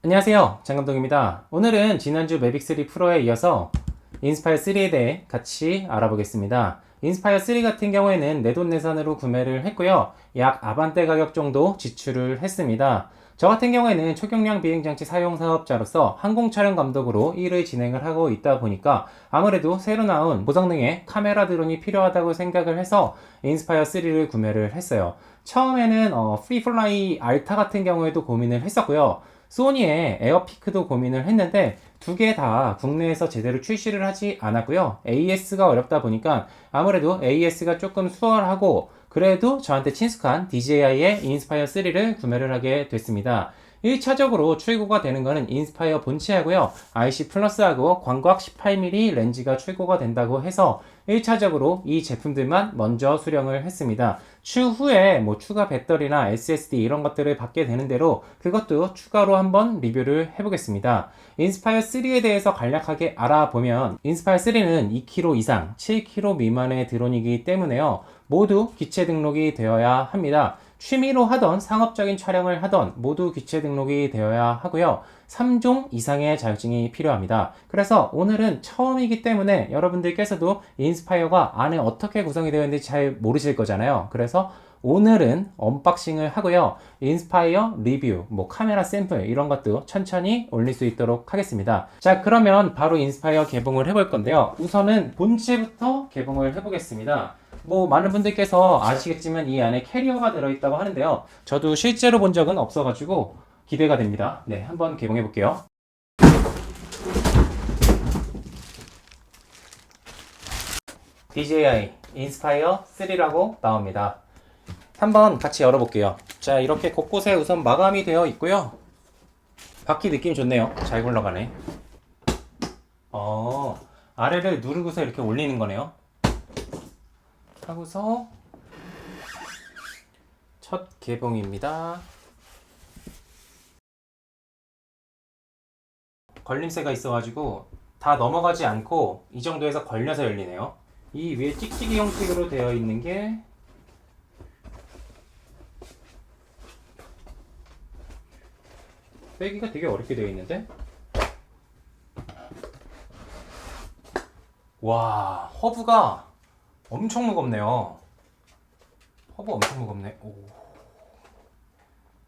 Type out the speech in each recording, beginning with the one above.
안녕하세요, 장감독입니다. 오늘은 지난주 매빅3 프로에 이어서 인스파이어 3에 대해 같이 알아보겠습니다. 인스파이어 3 같은 경우에는 내돈내산으로 구매를 했고요. 약 아반떼 가격 정도 지출을 했습니다. 저 같은 경우에는 초경량 비행장치 사용 사업자로서 항공 촬영 감독으로 일을 진행을 하고 있다 보니까 아무래도 새로 나온 고성능의 카메라 드론이 필요하다고 생각을 해서 인스파이어 3를 구매를 했어요. 처음에는 프리플라이 알타 같은 경우에도 고민을 했었고요. 소니의 에어피크도 고민을 했는데 두 개 다 국내에서 제대로 출시를 하지 않았고요. AS가 어렵다 보니까 아무래도 AS가 조금 수월하고 그래도 저한테 친숙한 DJI의 인스파이어 3를 구매를 하게 됐습니다. 1차적으로 출고가 되는 거는 인스파이어 본체하고요. IC 플러스하고 광각 18mm 렌즈가 출고가 된다고 해서 1차적으로 이 제품들만 먼저 수령을 했습니다. 추후에 추가 배터리나 SSD 이런 것들을 받게 되는 대로 그것도 추가로 한번 리뷰를 해보겠습니다. 인스파이어 3에 대해서 간략하게 알아보면 인스파이어 3는 2kg 이상, 7kg 미만의 드론이기 때문에요. 모두 기체 등록이 되어야 합니다. 취미로 하던 상업적인 촬영을 하던 모두 기체 등록이 되어야 하고요. 3종 이상의 자격증이 필요합니다. 그래서 오늘은 처음이기 때문에 여러분들께서도 인스파이어가 안에 어떻게 구성이 되어 있는지 잘 모르실 거잖아요. 그래서 오늘은 언박싱을 하고요. 인스파이어 리뷰, 카메라 샘플 이런 것도 천천히 올릴 수 있도록 하겠습니다. 자, 그러면 바로 인스파이어 개봉을 해볼 건데요. 우선은 본체부터 개봉을 해보겠습니다. 많은 분들께서 아시겠지만 이 안에 캐리어가 들어있다고 하는데요. 저도 실제로 본 적은 없어가지고 기대가 됩니다. 네, 한번 개봉해 볼게요. DJI 인스파이어 3라고 나옵니다. 한번 같이 열어볼게요. 자, 이렇게 곳곳에 우선 마감이 되어 있고요. 바퀴 느낌 좋네요. 잘 굴러가네. 아래를 누르고서 이렇게 올리는 거네요. 하고서 첫 개봉입니다. 걸림새가 있어가지고 다 넘어가지 않고 이 정도에서 걸려서 열리네요. 이 위에 찍찍이 형식으로 되어 있는 게 빼기가 되게 어렵게 되어 있는데? 와, 허브가 엄청 무겁네요. 허브 엄청 무겁네. 오.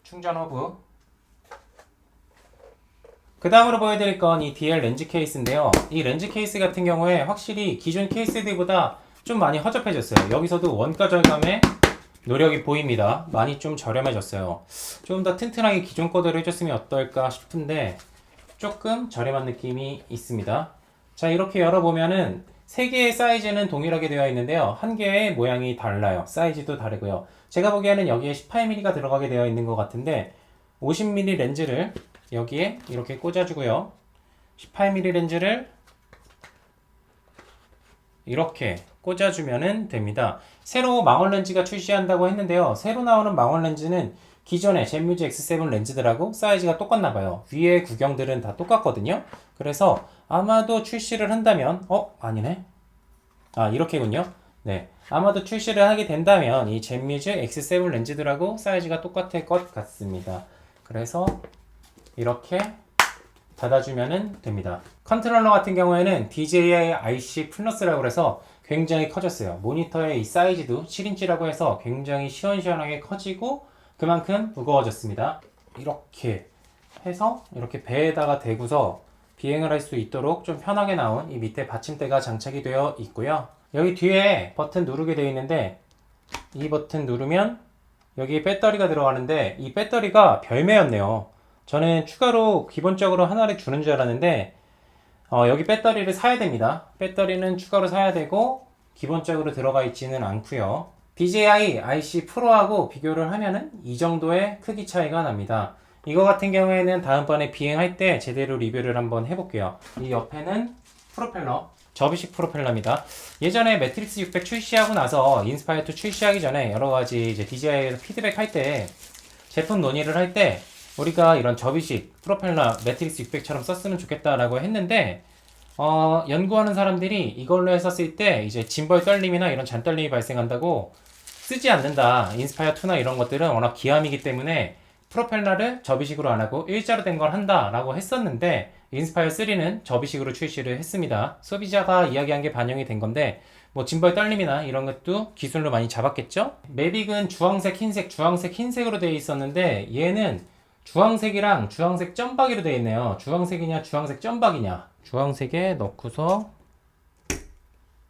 충전 허브. 그 다음으로 보여드릴 건 이 DL 렌즈 케이스인데요. 이 렌즈 케이스 같은 경우에 확실히 기존 케이스들보다 좀 많이 허접해졌어요. 여기서도 원가 절감의 노력이 보입니다. 많이 좀 저렴해졌어요. 좀 더 튼튼하게 기존 거대로 해줬으면 어떨까 싶은데 조금 저렴한 느낌이 있습니다. 자, 이렇게 열어보면은 3개의 사이즈는 동일하게 되어 있는데요. 한 개의 모양이 달라요. 사이즈도 다르고요. 제가 보기에는 여기에 18mm가 들어가게 되어 있는 것 같은데 50mm 렌즈를 여기에 이렇게 꽂아주고요. 18mm 렌즈를 이렇게 꽂아주면 됩니다. 새로 망원 렌즈가 출시한다고 했는데요. 새로 나오는 망원 렌즈는 기존의 젠뮤즈 X7 렌즈들하고 사이즈가 똑같나봐요. 위에 구경들은 다 똑같거든요. 그래서 아마도 출시를 한다면 아니네. 이렇게군요. 네, 아마도 출시를 하게 된다면 이 젠뮤즈 X7 렌즈들하고 사이즈가 똑같을 것 같습니다. 그래서 이렇게 닫아주면 됩니다. 컨트롤러 같은 경우에는 DJI IC 플러스라고 해서 굉장히 커졌어요. 모니터의 이 사이즈도 7인치라고 해서 굉장히 시원시원하게 커지고 그만큼 무거워졌습니다. 이렇게 해서 이렇게 배에다가 대고서 비행을 할 수 있도록 좀 편하게 나온 이 밑에 받침대가 장착이 되어 있고요. 여기 뒤에 버튼 누르게 되어 있는데 이 버튼 누르면 여기에 배터리가 들어가는데 이 배터리가 별매였네요. 저는 추가로 기본적으로 하나를 주는 줄 알았는데 여기 배터리를 사야 됩니다. 배터리는 추가로 사야 되고 기본적으로 들어가 있지는 않고요. DJI IC 프로하고 비교를 하면은 이 정도의 크기 차이가 납니다. 이거 같은 경우에는 다음번에 비행할 때 제대로 리뷰를 한번 해볼게요. 이 옆에는 프로펠러, 접이식 프로펠러입니다. 예전에 매트릭스 600 출시하고 나서 인스파이어 2 출시하기 전에 여러가지 이제 DJI에서 피드백 할 때 제품 논의를 할 때 우리가 이런 접이식 프로펠러 매트릭스 600처럼 썼으면 좋겠다라고 했는데 연구하는 사람들이 이걸로 했었을 때 이제 짐벌 떨림이나 이런 잔 떨림이 발생한다고 쓰지 않는다. 인스파이어 2나 이런 것들은 워낙 기암이기 때문에 프로펠러를 접이식으로 안 하고 일자로 된 걸 한다라고 했었는데 인스파이어 3는 접이식으로 출시를 했습니다. 소비자가 이야기한 게 반영이 된 건데 뭐 짐벌 떨림이나 이런 것도 기술로 많이 잡았겠죠? 매빅은 주황색, 흰색, 주황색, 흰색으로 되어 있었는데 얘는 주황색이랑 주황색 점박이로 되어 있네요. 주황색이냐 주황색 점박이냐. 주황색에 넣고서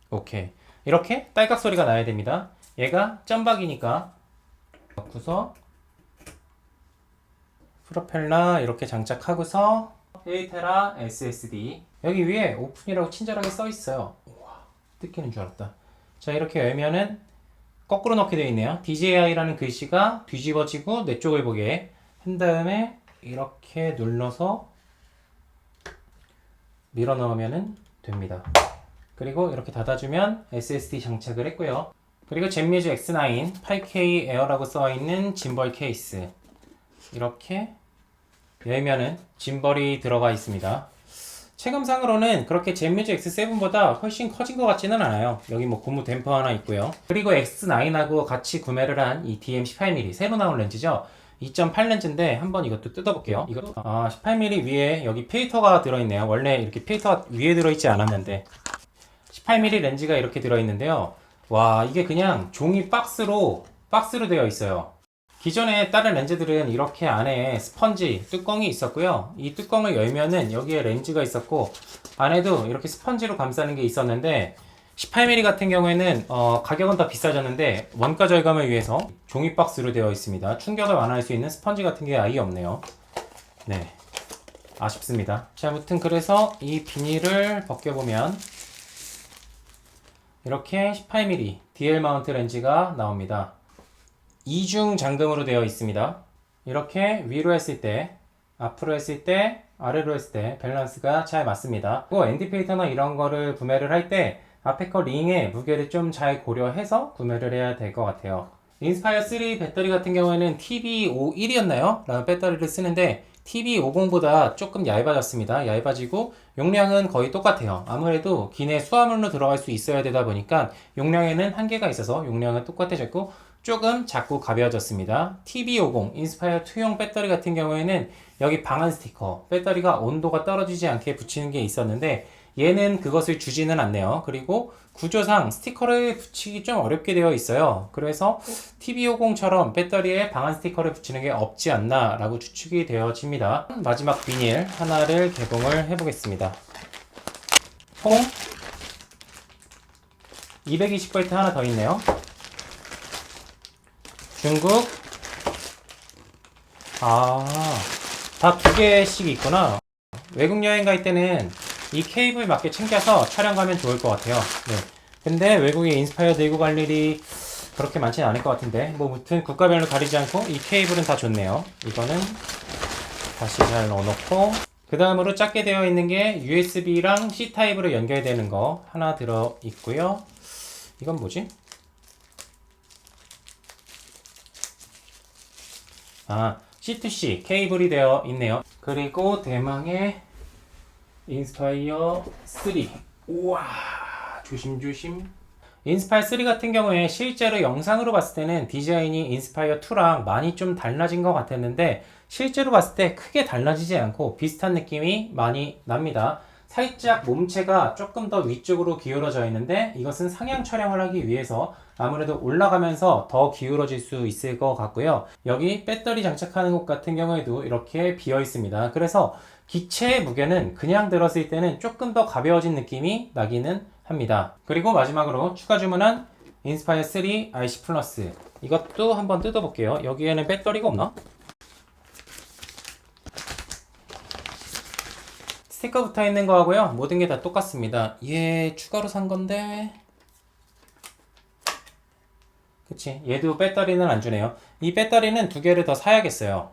오케이. 이렇게 딸깍 소리가 나야 됩니다. 얘가 점박이니까 넣고서 프로펠러 이렇게 장착하고서 1테라 SSD 여기 위에 오픈이라고 친절하게 써 있어요. 우와, 뜯기는 줄 알았다. 자, 이렇게 열면은 거꾸로 넣게 되어 있네요. DJI라는 글씨가 뒤집어지고 내 쪽을 보게 한 다음에 이렇게 눌러서 밀어 넣으면 됩니다. 그리고 이렇게 닫아주면 SSD 장착을 했고요. 그리고 젠뮤즈 X9 8K 에어라고 써있는 짐벌 케이스 이렇게 열면은 짐벌이 들어가 있습니다. 체감상으로는 그렇게 젠뮤즈 X7보다 훨씬 커진 것 같지는 않아요. 여기 뭐 고무 댐퍼 하나 있고요. 그리고 X9하고 같이 구매를 한 이 DM18mm 새로 나온 렌즈죠. 2.8 렌즈인데 한번 이것도 뜯어볼게요. 이거 18mm 위에 여기 필터가 들어있네요. 원래 이렇게 필터가 위에 들어있지 않았는데 18mm 렌즈가 이렇게 들어있는데요. 와, 이게 그냥 종이 박스로 되어 있어요. 기존에 다른 렌즈들은 이렇게 안에 스펀지 뚜껑이 있었고요. 이 뚜껑을 열면은 여기에 렌즈가 있었고 안에도 이렇게 스펀지로 감싸는 게 있었는데 18mm 같은 경우에는 가격은 더 비싸졌는데 원가 절감을 위해서 종이 박스로 되어 있습니다. 충격을 완화할 수 있는 스펀지 같은 게 아예 없네요. 네, 아쉽습니다. 자, 아무튼 그래서 이 비닐을 벗겨보면 이렇게 18mm DL 마운트 렌즈가 나옵니다. 이중 잠금으로 되어 있습니다. 이렇게 위로 했을 때, 앞으로 했을 때, 아래로 했을 때 밸런스가 잘 맞습니다. 그리고 엔디페이터나 이런 거를 구매를 할 때 앞에 거 링의 무게를 좀 잘 고려해서 구매를 해야 될 것 같아요. 인스파이어 3 배터리 같은 경우에는 TB51이었나요? 라는 배터리를 쓰는데 TB50보다 조금 얇아졌습니다. 얇아지고 용량은 거의 똑같아요. 아무래도 기내 수화물로 들어갈 수 있어야 되다 보니까 용량에는 한계가 있어서 용량은 똑같아졌고 조금 작고 가벼워졌습니다. TB50 인스파이어 2용 배터리 같은 경우에는 여기 방한 스티커 배터리가 온도가 떨어지지 않게 붙이는 게 있었는데 얘는 그것을 주지는 않네요. 그리고 구조상 스티커를 붙이기 좀 어렵게 되어 있어요. 그래서 TB50처럼 배터리에 방한 스티커를 붙이는 게 없지 않나 라고 추측이 되어집니다. 마지막 비닐 하나를 개봉을 해보겠습니다. 퐁! 220V 하나 더 있네요. 중국 다 두 개씩 있구나. 외국 여행 갈 때는 이 케이블 맞게 챙겨서 촬영 가면 좋을 것 같아요. 네. 근데 외국에 인스파이어 들고 갈 일이 그렇게 많지는 않을 것 같은데 뭐 무튼 국가별로 가리지 않고 이 케이블은 다 좋네요. 이거는 다시 잘 넣어놓고 그 다음으로 작게 되어 있는 게 USB랑 C타입으로 연결되는 거 하나 들어 있고요. 이건 뭐지? C2C 케이블이 되어 있네요. 그리고 대망의 인스파이어 3. 우와, 조심조심. 인스파이어 3 같은 경우에 실제로 영상으로 봤을 때는 디자인이 인스파이어 2랑 많이 좀 달라진 것 같았는데 실제로 봤을 때 크게 달라지지 않고 비슷한 느낌이 많이 납니다. 살짝 몸체가 조금 더 위쪽으로 기울어져 있는데 이것은 상향 촬영을 하기 위해서 아무래도 올라가면서 더 기울어질 수 있을 것 같고요. 여기 배터리 장착하는 곳 같은 경우에도 이렇게 비어 있습니다. 그래서 기체의 무게는 그냥 들었을 때는 조금 더 가벼워진 느낌이 나기는 합니다. 그리고 마지막으로 추가 주문한 인스파이어 3 RC 플러스 이것도 한번 뜯어볼게요. 여기에는 배터리가 없나? 스티커 붙어 있는 거하고요. 모든 게 다 똑같습니다. 얘 추가로 산 건데 그치, 얘도 배터리는 안 주네요. 이 배터리는 두 개를 더 사야겠어요.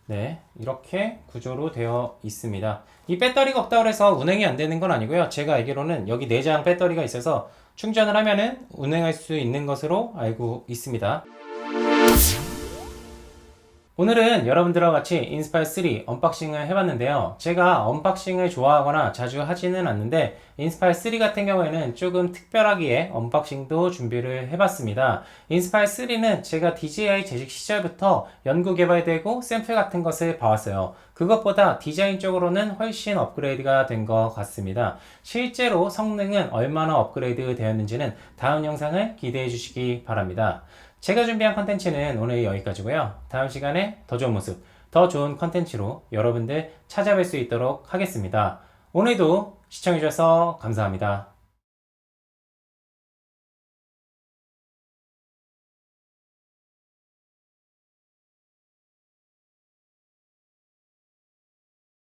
네, 이렇게 구조로 되어 있습니다. 이 배터리가 없다고 해서 운행이 안 되는 건 아니고요. 제가 알기로는 여기 내장 배터리가 있어서 충전을 하면은 운행할 수 있는 것으로 알고 있습니다. 오늘은 여러분들과 같이 인스파이어 3 언박싱을 해봤는데요. 제가 언박싱을 좋아하거나 자주 하지는 않는데 인스파이어 3 같은 경우에는 조금 특별하기에 언박싱도 준비를 해봤습니다. 인스파이어 3는 제가 DJI 재직 시절부터 연구 개발되고 샘플 같은 것을 봐왔어요. 그것보다 디자인 쪽으로는 훨씬 업그레이드가 된 것 같습니다. 실제로 성능은 얼마나 업그레이드 되었는지는 다음 영상을 기대해 주시기 바랍니다. 제가 준비한 컨텐츠는 오늘 여기까지고요. 다음 시간에 더 좋은 모습, 더 좋은 컨텐츠로 여러분들 찾아뵐 수 있도록 하겠습니다. 오늘도 시청해주셔서 감사합니다.